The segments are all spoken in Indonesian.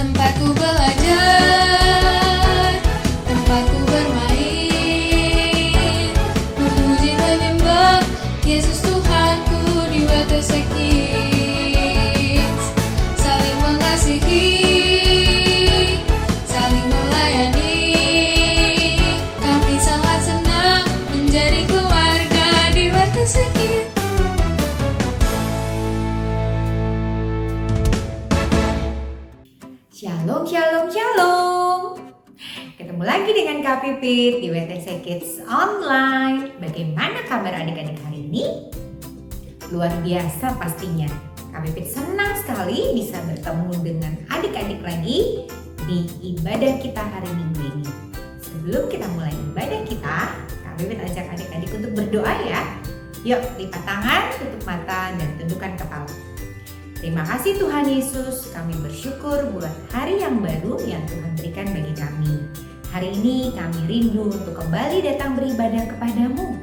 tempatku belajar, tempatku bermain, memuji menyembah Yesus Tuhanku di WTC Kids. Saling mengasihi, saling melayani, kami sangat senang menjadi keluarga di WTC Kids. Shalom, shalom, shalom. Ketemu lagi dengan Kak Pipit di WTC Kids Online. Bagaimana kabar adik-adik hari ini? Luar biasa pastinya. Kak Pipit senang sekali bisa bertemu dengan adik-adik lagi di ibadah kita hari Minggu ini. Sebelum kita mulai ibadah kita, Kak Pipit ajak adik-adik untuk berdoa ya. Yuk, lipat tangan, tutup mata, dan tundukkan kepala. Terima kasih Tuhan Yesus, kami bersyukur buat hari yang baru yang Tuhan berikan bagi kami. Hari ini kami rindu untuk kembali datang beribadah kepadamu.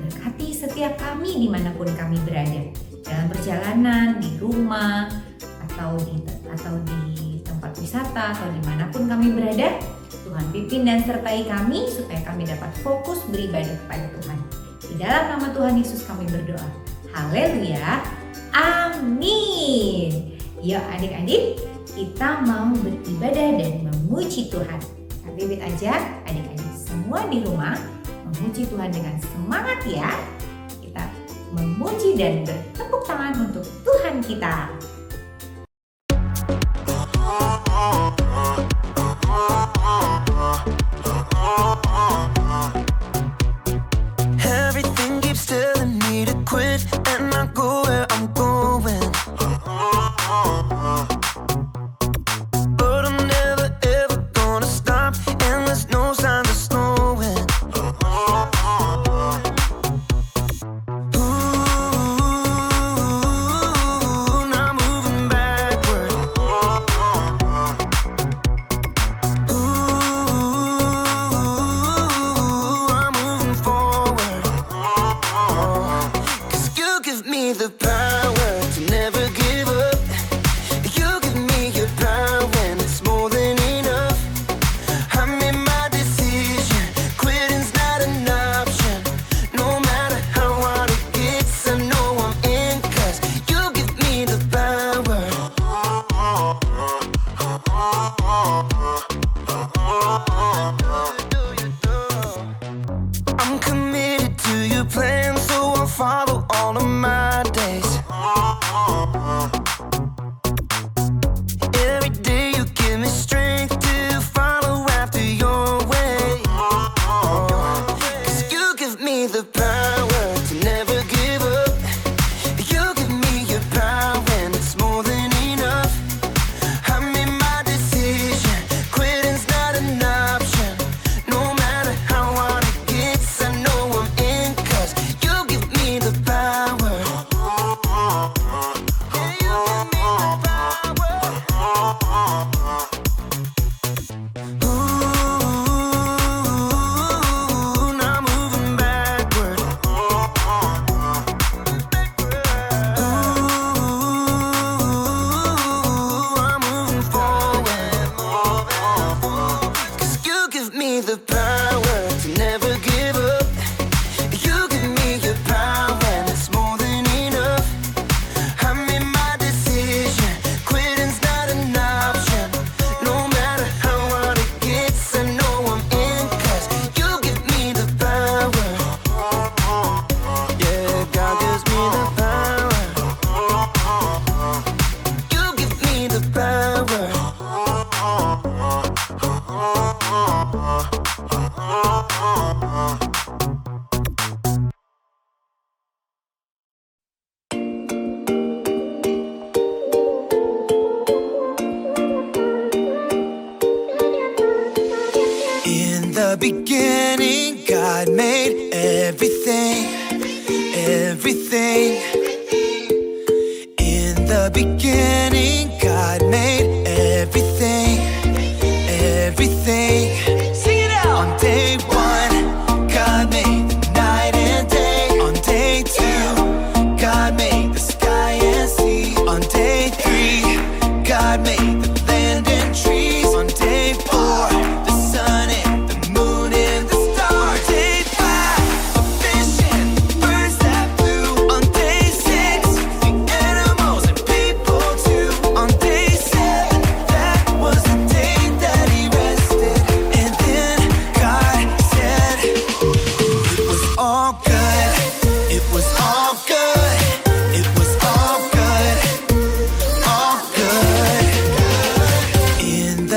Berkati setiap kami dimanapun kami berada. Dalam perjalanan, di rumah, atau di tempat wisata, atau dimanapun kami berada. Tuhan pimpin dan sertai kami supaya kami dapat fokus beribadah kepada Tuhan. Di dalam nama Tuhan Yesus kami berdoa. Haleluya. Amin. Yuk adik-adik, kita mau beribadah dan memuji Tuhan. Kak Pipit ajak adik-adik semua di rumah memuji Tuhan dengan semangat ya. Kita memuji dan bertepuk tangan untuk Tuhan kita. Everything keeps telling me to quit and not go where I'm going. But I'm never ever gonna stop, and there's no sign of slowing. Ooh, not moving backward. Ooh, I'm moving forward. 'Cause you give me the power to never give up. You give me your power when it's more than enough. I made my decision, quitting's not an option. No matter how hard it gets, I know I'm in, 'cause you give me the power. I'm committed to your plan, so I'll follow all of my days. Every day you give me strength to follow after your way. 'Cause you give me the power to never give up. You give me your power when it's more than enough. I made my decision, quitting's not an option. No matter how hard it gets, I know I'm in, 'cause you give me the power. Yeah, you give me the power. Ooh, not moving backward. Ooh, I'm moving forward. 'Cause you give me the power to never give up. You give me your power and it's more than enough. I made my decision, quitting's not an option. No matter how hard it gets, I know I'm in, 'cause you give me the power. Yeah, God gives me the power. You give me the power. In the beginning, God made everything, everything. In the beginning, God made everything, everything. Sing it out. On day one, God made the night and day. On day two, God made the sky and sea. On day three, God made the land and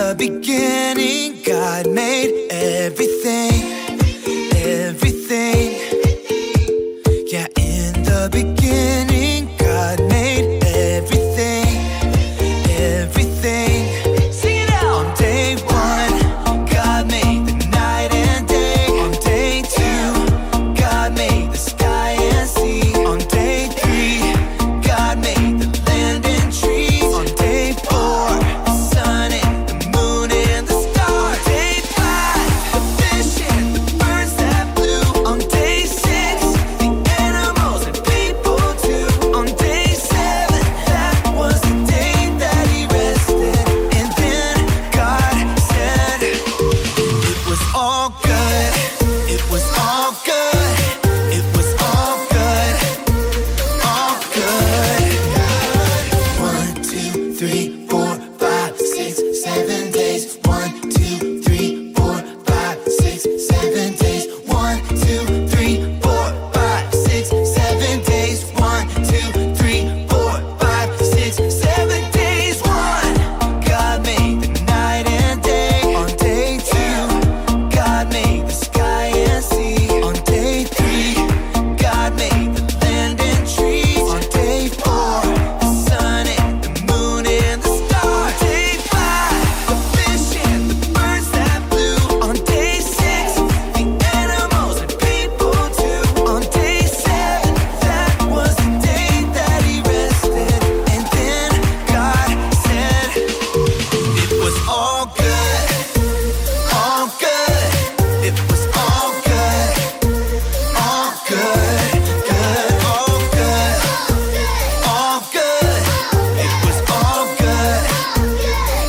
the beginning, God made everything, everything. Yeah, in the beginning, God made everything, everything. Sing it out. On day one, God made the night and day. On day two, God made the sky and sea. On day three, God made the land and trees. On day four, the sun and the moon and the stars. Day five, the fish and the birds that flew. On day six, the animals and people too. On day seven, that was the day that he rested. And then God said, it was all good. It was all good. It was all good. All good. 1, 2, 3, 4, 5, 6, 7 days. 1, 2, 3, 4, 5, 6, 7 days. 1, 2, 3, 4, 5, 6, 7 days. 1, 2, 3, 4, 5, 6, 7 days. 1, God made the night and day. On day two, God made the sky and sea. On day three, God made the land and trees. On day four, the sun and the moon and the stars. Day five, the fish and the birds that flew. On day six, the animals and people too. On day seven, that was the day that he rested. And then God said, it was all good, all good. It was all good, all good, good, all good, all good. It was all good,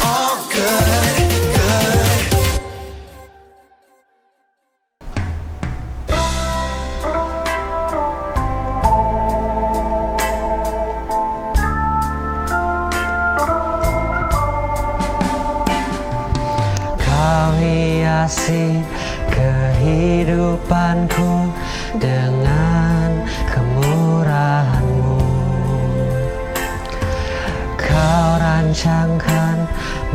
all good, good. Kau hiasi kehidupanku dengan kemurahan-Mu. Kau rancangkan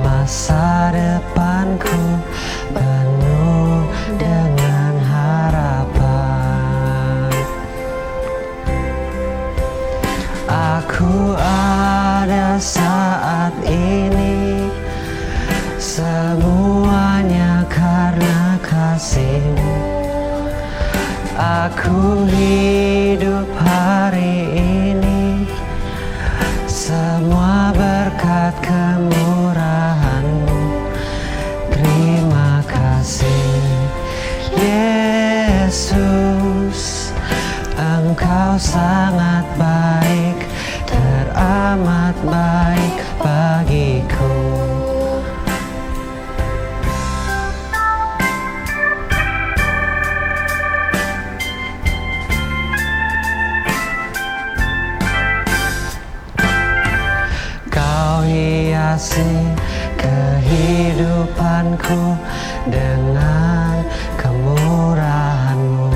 masa depanku penuh dengan harapan. Aku ada saat ini, semuanya karena kasih-Mu. Aku hidup hari ini, semua berkat kemurahan-Mu. Terima kasih Yesus, Engkau sangat baik, teramat baik bagiku. Kau hiasi kehidupanku dengan kemurahan-Mu.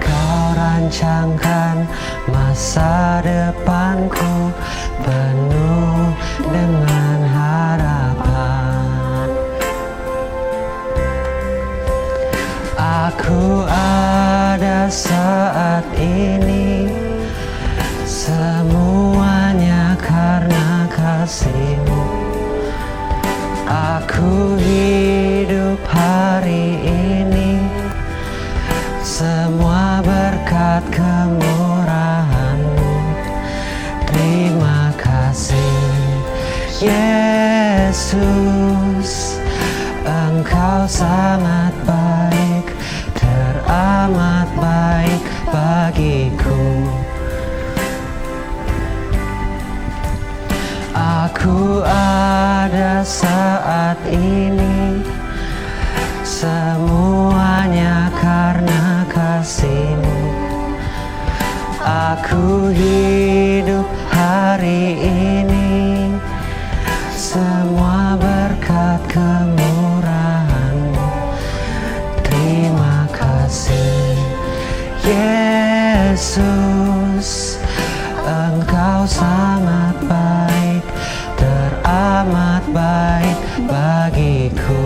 Kau rancangkan masa depanku penuh dengan harapan. Aku ada saat ini, semuanya karena kasih-Mu. Aku hidup hari ini, semua berkat kemurahan-Mu. Terima kasih Yesus, Engkau sangat baik, teramat baik bagiku. Aku ada saat ini, semuanya karena kasih-Mu. Aku hidup hari ini, semua berkat kemurahan-Mu. Terima kasih Yesus, Engkau sangat baik, teramat baik bagiku.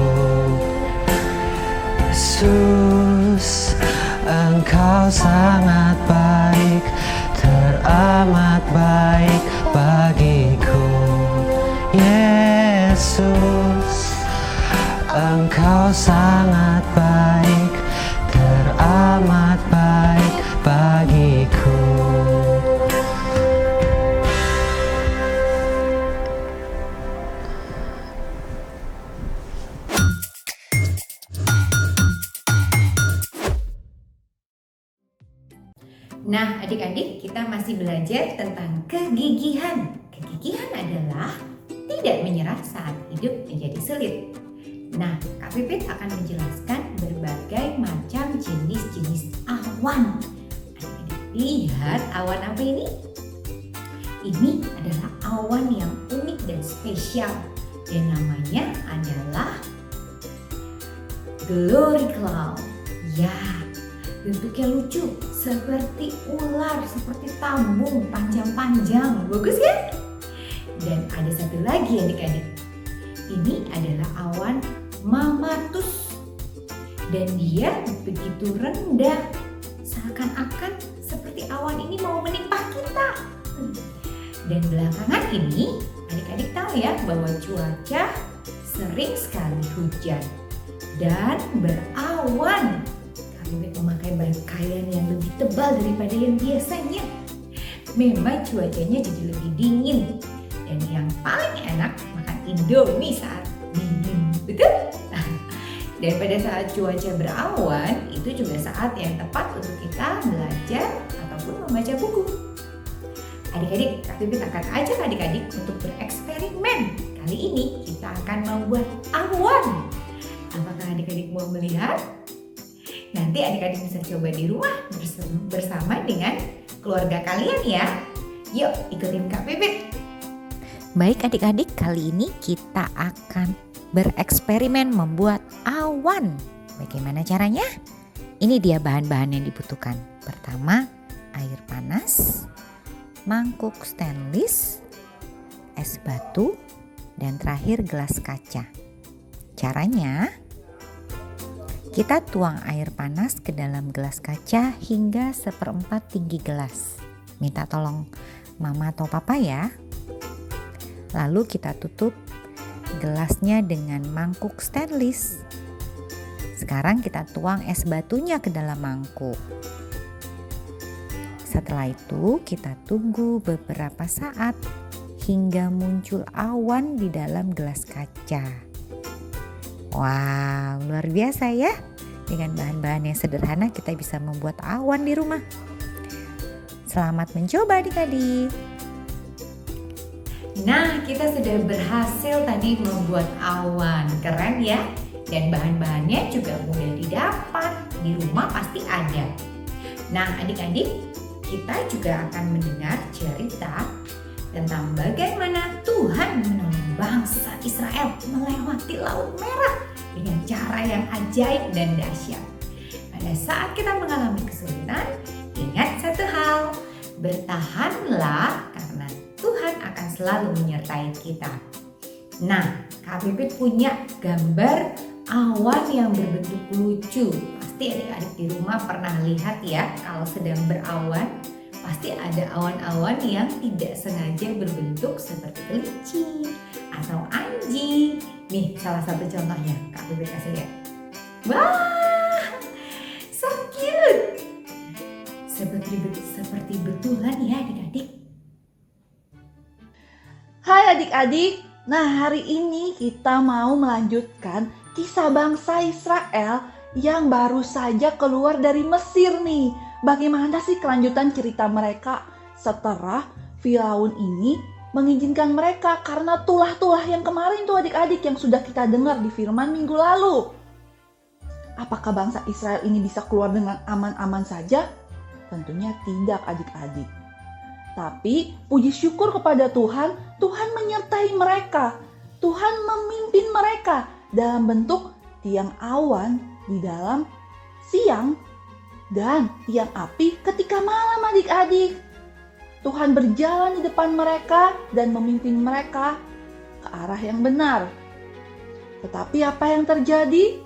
Yesus, Engkau sangat baik, teramat baik bagiku. Yesus, Engkau sangat baik, teramat baik bagiku. Nah, adik-adik, kita masih belajar tentang kegigihan. Kegigihan adalah tidak menyerah saat hidup menjadi sulit. Nah, Kak Pipit akan menjelaskan berbagai macam jenis-jenis awan. Adik-adik, lihat awan apa ini? Ini adalah awan yang unik dan spesial. Dan namanya adalah glory cloud. Ya, bentuknya lucu, seperti ular, seperti tabung panjang-panjang. Bagus ya? Dan ada satu lagi adik-adik. Ini adalah awan mamatus. Dan dia begitu rendah, seakan-akan seperti awan ini mau menimpa kita. Dan belakangan ini, adik-adik tahu ya bahwa cuaca sering sekali hujan dan berawan. Kami memakai pakaian yang lebih tebal daripada yang biasanya. Memang cuacanya jadi lebih dingin. Dan yang paling enak makan Indomie saat dingin, betul? Dan pada saat cuaca berawan, itu juga saat yang tepat untuk kita belajar ataupun membaca buku. Adik-adik, Kak Pipit akan ajak adik-adik untuk bereksperimen. Kali ini kita akan membuat awan. Apakah adik-adik mau melihat? Nanti adik-adik bisa coba di rumah bersama dengan keluarga kalian ya. Yuk ikutin Kak Pipit. Baik adik-adik, kali ini kita akan bereksperimen membuat awan. Bagaimana caranya? Ini dia bahan-bahan yang dibutuhkan. Pertama, air panas, mangkuk stainless, es batu, dan terakhir gelas kaca. Caranya, kita tuang air panas ke dalam gelas kaca hingga 1/4 tinggi gelas. Minta tolong mama atau papa ya. Lalu kita tutup gelasnya dengan mangkuk stainless. Sekarang kita tuang es batunya ke dalam mangkuk. Setelah itu kita tunggu beberapa saat hingga muncul awan di dalam gelas kaca. Wow, luar biasa ya. Dengan bahan-bahan yang sederhana kita bisa membuat awan di rumah. Selamat mencoba adik-adik. Nah, kita sudah berhasil tadi membuat awan. Keren ya? Dan bahan-bahannya juga mudah didapat. Di rumah pasti ada. Nah, adik-adik, kita juga akan mendengar cerita tentang bagaimana Tuhan menolong bangsa Israel melewati Laut Merah dengan cara yang ajaib dan dahsyat. Pada saat kita mengalami kesulitan, ingat satu hal, bertahanlah karena Tuhan akan selalu menyertai kita. Nah, Kak Pipit punya gambar awan yang berbentuk lucu. Pasti adik-adik di rumah pernah lihat ya, kalau sedang berawan, pasti ada awan-awan yang tidak sengaja berbentuk seperti kelinci atau anjing. Nih, salah satu contohnya, Kak Pipit kasih lihat. Wah, so cute. Seperti betulan ya adik-adik. Hai adik-adik, nah hari ini kita mau melanjutkan kisah bangsa Israel yang baru saja keluar dari Mesir nih. Bagaimana sih kelanjutan cerita mereka setelah Firaun ini mengizinkan mereka karena tulah-tulah yang kemarin tuh adik-adik yang sudah kita dengar di firman minggu lalu. Apakah bangsa Israel ini bisa keluar dengan aman-aman saja? Tentunya tidak adik-adik. Tapi puji syukur kepada Tuhan, Tuhan menyertai mereka. Tuhan memimpin mereka dalam bentuk tiang awan di dalam siang dan tiang api ketika malam adik-adik. Tuhan berjalan di depan mereka dan memimpin mereka ke arah yang benar. Tetapi apa yang terjadi?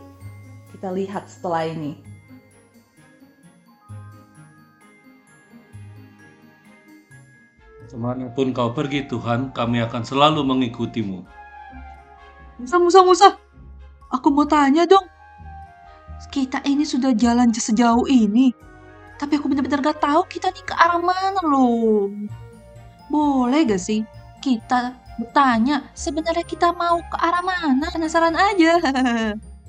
Kita lihat setelah ini. Kemanapun kau pergi Tuhan, kami akan selalu mengikutimu. Musa. Aku mau tanya dong. Kita ini sudah jalan sejauh ini. Tapi aku benar-benar gak tahu kita nih ke arah mana loh. Boleh gak sih kita bertanya sebenarnya kita mau ke arah mana? Penasaran aja.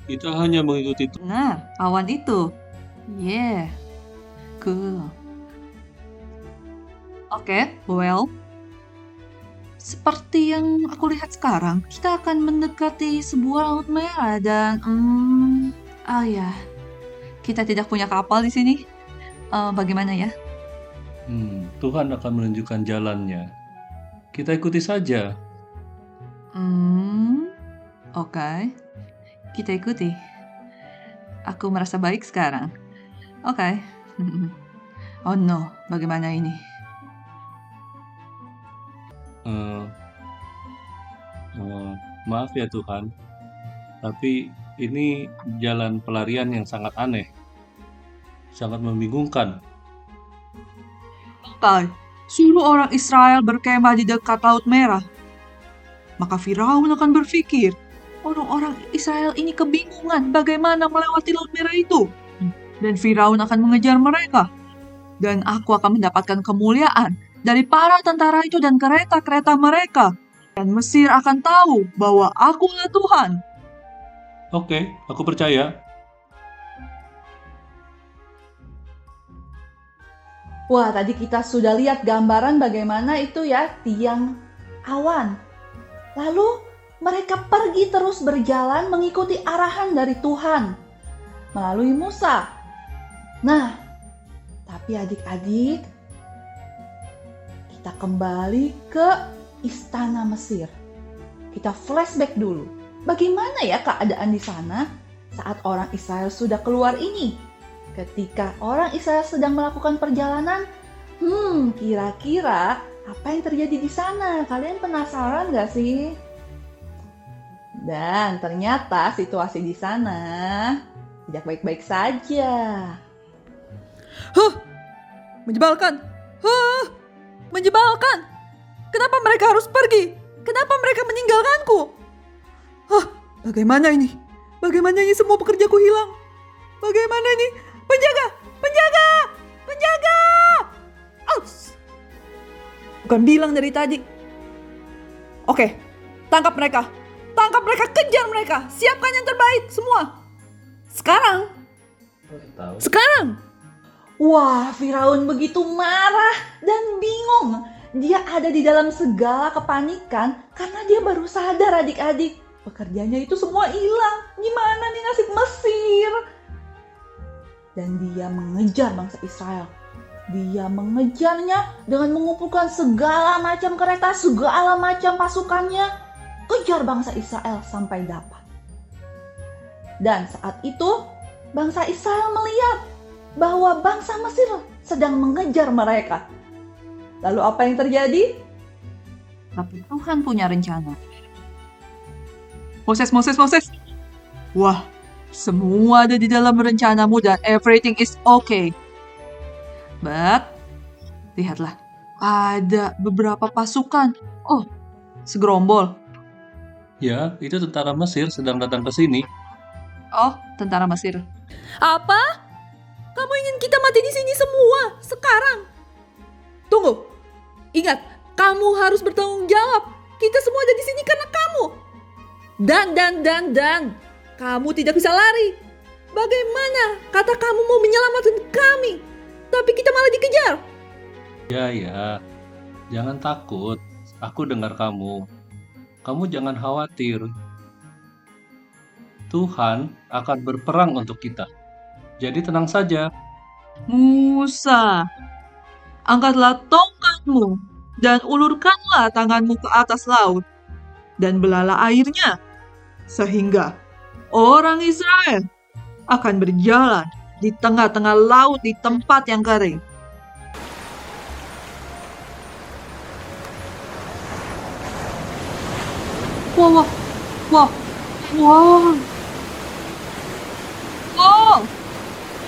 Kita hanya mengikuti Nah, awan itu. Yeah. Cool. Oke, well. Seperti yang aku lihat sekarang, kita akan mendekati sebuah laut merah dan kita tidak punya kapal di sini. Bagaimana ya? Tuhan akan menunjukkan jalannya. Kita ikuti saja. Oke. Kita ikuti. Aku merasa baik sekarang. Oke. Oh no, bagaimana ini? Maaf ya Tuhan, tapi ini jalan pelarian yang sangat aneh. Sangat membingungkan. Oke, suruh orang Israel berkemah di dekat Laut Merah. Maka Firaun akan berpikir, orang-orang Israel ini kebingungan bagaimana melewati Laut Merah itu. Dan Firaun akan mengejar mereka. Dan aku akan mendapatkan kemuliaan dari para tentara itu dan kereta-kereta mereka. Dan Mesir akan tahu bahwa akulah Tuhan. Oke, aku percaya. Wah, tadi kita sudah lihat gambaran bagaimana itu ya tiang awan. Lalu mereka pergi terus berjalan mengikuti arahan dari Tuhan melalui Musa. Nah, tapi adik-adik, kita kembali ke istana Mesir. Kita flashback dulu. Bagaimana ya keadaan di sana saat orang Israel sudah keluar ini? Ketika orang Israel sedang melakukan perjalanan, kira-kira apa yang terjadi di sana? Kalian penasaran gak sih? Dan ternyata situasi di sana tidak baik-baik saja. Menyebalkan. Menyebalkan. Kenapa mereka harus pergi? Kenapa mereka meninggalkanku? Bagaimana ini? Bagaimana ini semua pekerjaku hilang? Bagaimana ini? Penjaga! Aus! Bukan bilang dari tadi. Oke, tangkap mereka, kejar mereka. Siapkan yang terbaik semua. Sekarang. Wah, Firaun begitu marah dan bingung. Dia ada di dalam segala kepanikan karena dia baru sadar adik-adik. Pekerjanya itu semua hilang. Gimana nih nasib Mesir? Dan dia mengejar bangsa Israel. Dia mengejarnya dengan mengumpulkan segala macam kereta, segala macam pasukannya. Kejar bangsa Israel sampai dapat. Dan saat itu bangsa Israel melihat bahwa bangsa Mesir sedang mengejar mereka. Lalu apa yang terjadi? Tapi Tuhan punya rencana. Moses. Wah, semua ada di dalam rencanamu dan everything is okay. But, lihatlah, ada beberapa pasukan. Oh, segerombol. Ya, itu tentara Mesir sedang datang ke sini. Oh, tentara Mesir. Apa? Kamu ingin kita mati di sini semua sekarang? Tunggu. Ingat, kamu harus bertanggung jawab. Kita semua ada di sini karena kamu. Dan kamu tidak bisa lari. Bagaimana kata kamu mau menyelamatkan kami, tapi kita malah dikejar? Ya, jangan takut. Aku dengar kamu. Kamu jangan khawatir. Tuhan akan berperang untuk kita. Jadi tenang saja. Musa, angkatlah tongkatmu dan ulurkanlah tanganmu ke atas laut dan belalah airnya, sehingga orang Israel akan berjalan di tengah-tengah laut di tempat yang kering. Wah, wah, wah, wah, wah,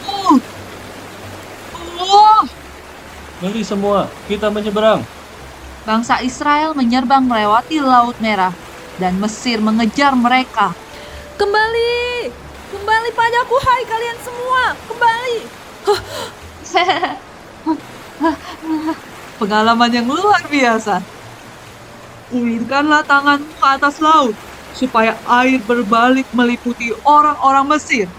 wah, wah. Mari semua, kita menyeberang. Bangsa Israel menyeberang melewati Laut Merah dan Mesir mengejar mereka. Kembali! Kembali padaku, hai kalian semua! Kembali! Pengalaman yang luar biasa. Ulurkanlah tanganmu ke atas laut, supaya air berbalik meliputi orang-orang Mesir.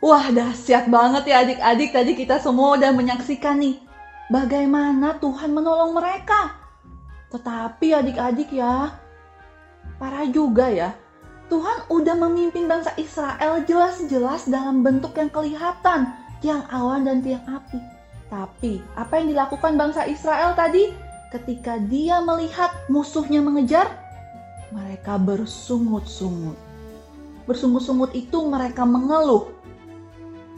Wah, dahsyat banget ya adik-adik. Tadi kita semua udah menyaksikan nih bagaimana Tuhan menolong mereka. Tetapi adik-adik ya, parah juga ya. Tuhan udah memimpin bangsa Israel jelas-jelas dalam bentuk yang kelihatan, tiang awan dan tiang api. Tapi apa yang dilakukan bangsa Israel tadi ketika dia melihat musuhnya mengejar? Mereka bersungut-sungut. Bersungut-sungut itu mereka mengeluh.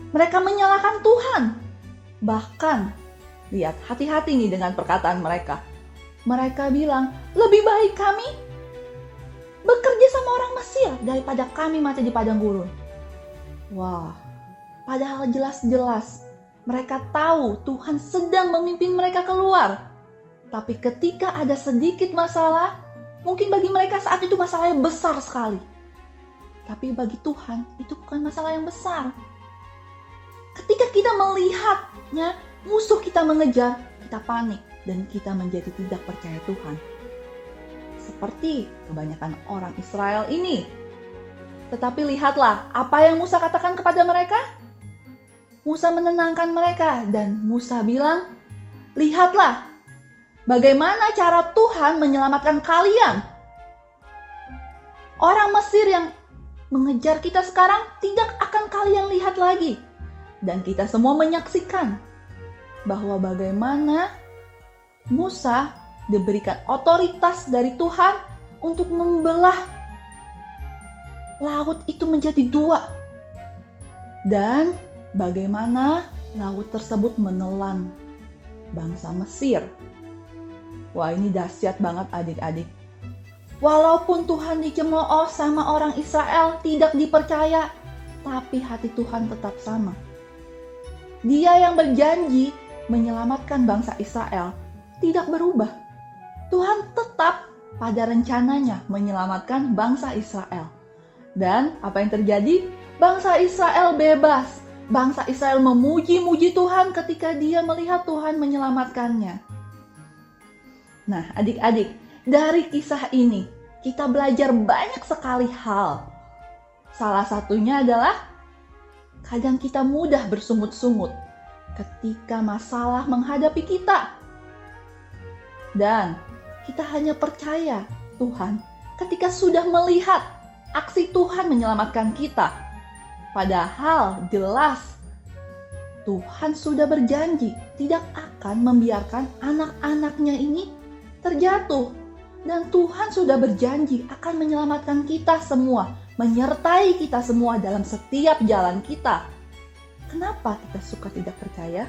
Mereka menyalahkan Tuhan. Bahkan, lihat, hati-hati nih dengan perkataan mereka. Mereka bilang, lebih baik kami bekerja sama orang Mesir daripada kami mati di padang gurun. Wah, padahal jelas-jelas mereka tahu Tuhan sedang memimpin mereka keluar. Tapi ketika ada sedikit masalah, mungkin bagi mereka saat itu masalah yang besar sekali. Tapi bagi Tuhan itu bukan masalah yang besar. Ketika kita melihatnya musuh kita mengejar, kita panik dan kita menjadi tidak percaya Tuhan. Seperti kebanyakan orang Israel ini. Tetapi lihatlah apa yang Musa katakan kepada mereka. Musa menenangkan mereka dan Musa bilang, lihatlah bagaimana cara Tuhan menyelamatkan kalian. Orang Mesir yang mengejar kita sekarang tidak akan kalian lihat lagi. Dan kita semua menyaksikan bahwa bagaimana Musa diberikan otoritas dari Tuhan untuk membelah laut itu menjadi dua. Dan bagaimana laut tersebut menelan bangsa Mesir. Wah, ini dahsyat banget adik-adik. Walaupun Tuhan dicemooh sama orang Israel tidak dipercaya, tapi hati Tuhan tetap sama. Dia yang berjanji menyelamatkan bangsa Israel tidak berubah. Tuhan tetap pada rencananya menyelamatkan bangsa Israel. Dan apa yang terjadi? Bangsa Israel bebas. Bangsa Israel memuji-muji Tuhan ketika dia melihat Tuhan menyelamatkannya. Nah, adik-adik, dari kisah ini kita belajar banyak sekali hal. Salah satunya adalah kadang kita mudah bersungut-sungut ketika masalah menghadapi kita. Dan kita hanya percaya Tuhan ketika sudah melihat aksi Tuhan menyelamatkan kita. Padahal jelas Tuhan sudah berjanji tidak akan membiarkan anak-anaknya ini terjatuh. Dan Tuhan sudah berjanji akan menyelamatkan kita semua, menyertai kita semua dalam setiap jalan kita. Kenapa kita suka tidak percaya?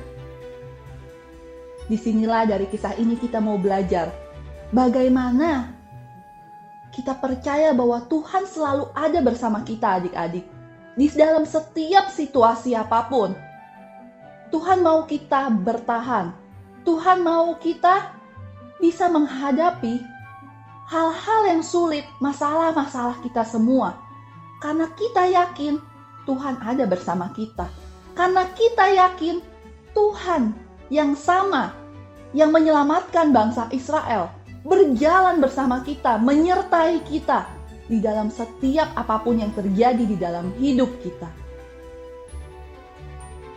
Disinilah dari kisah ini kita mau belajar bagaimana kita percaya bahwa Tuhan selalu ada bersama kita adik-adik. Di dalam setiap situasi apapun, Tuhan mau kita bertahan. Tuhan mau kita bisa menghadapi hal-hal yang sulit, masalah-masalah kita semua. Karena kita yakin Tuhan ada bersama kita. Karena kita yakin Tuhan yang sama, yang menyelamatkan bangsa Israel, berjalan bersama kita, menyertai kita di dalam setiap apapun yang terjadi di dalam hidup kita.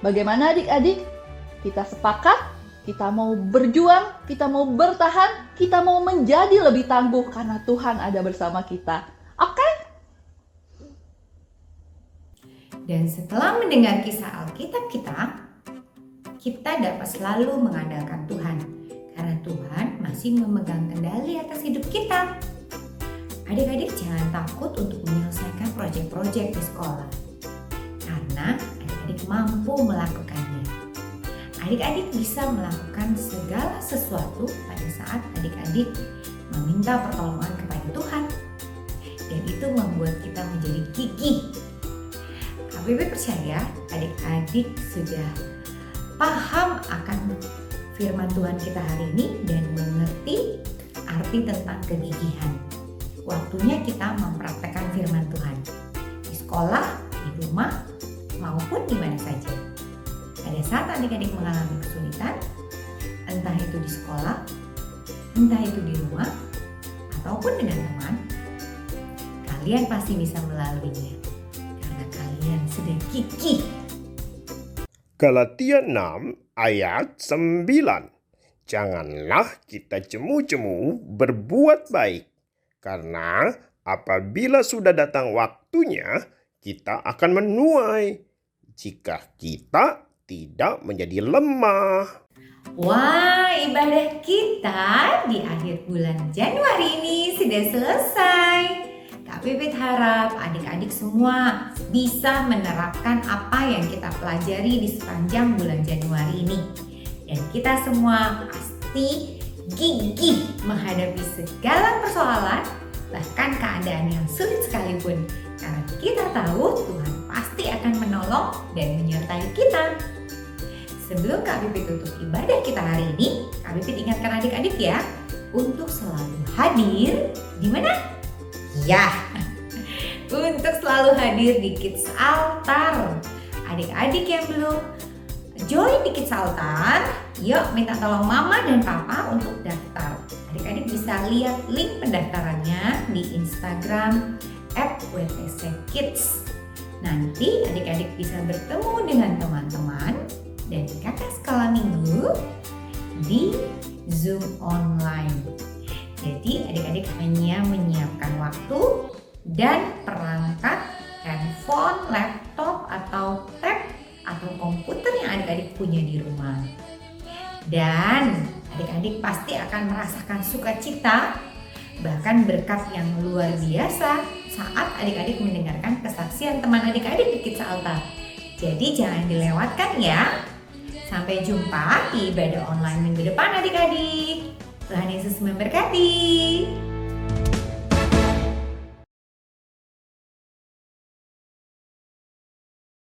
Bagaimana adik-adik? Kita sepakat? Kita mau berjuang, kita mau bertahan, kita mau menjadi lebih tangguh karena Tuhan ada bersama kita. Oke? Dan setelah mendengar kisah Alkitab kita dapat selalu mengandalkan Tuhan. masing-masing memegang kendali atas hidup kita. Adik-adik jangan takut untuk menyelesaikan proyek-proyek di sekolah, karena adik-adik mampu melakukannya. Adik-adik bisa melakukan segala sesuatu pada saat adik-adik meminta pertolongan kepada Tuhan. Dan itu membuat kita menjadi gigih. KPP percaya adik-adik sudah paham akan firman Tuhan kita hari ini dan mengerti arti tentang kegigihan. Waktunya kita mempraktekkan firman Tuhan di sekolah, di rumah, maupun di mana saja. Pada saat adik-adik mengalami kesulitan, entah itu di sekolah, entah itu di rumah, ataupun dengan teman, kalian pasti bisa melaluinya karena kalian sudah gigih. Galatia 6 ayat 9. Janganlah kita cemu-cemu berbuat baik, karena apabila sudah datang waktunya, kita akan menuai jika kita tidak menjadi lemah. Wah, ibadah kita di akhir bulan Januari ini sudah selesai. Kak Pipit harap adik-adik semua bisa menerapkan apa yang kita pelajari di sepanjang bulan Januari ini. Dan kita semua pasti gigih menghadapi segala persoalan, bahkan keadaan yang sulit sekalipun. Karena kita tahu Tuhan pasti akan menolong dan menyertai kita. Sebelum Kak Pipit tutup ibadah kita hari ini, Kak Pipit ingatkan adik-adik ya, untuk selalu hadir di mana? Ya, untuk selalu hadir di Kids Altar. Adik-adik yang belum join di Kids Altar, yuk minta tolong Mama dan Papa untuk daftar. Adik-adik bisa lihat link pendaftarannya di Instagram @wtckids. Nanti adik-adik bisa bertemu dengan teman-teman dan kakak skala minggu di Zoom online. Jadi adik-adik hanya menyiapkan waktu dan perangkat handphone, laptop, atau tab atau komputer yang adik-adik punya di rumah. Dan adik-adik pasti akan merasakan sukacita, bahkan berkat yang luar biasa saat adik-adik mendengarkan kesaksian teman adik-adik di Kids Altar. Jadi jangan dilewatkan ya. Sampai jumpa di ibadah online minggu depan adik-adik. Tuhan Yesus memberkati.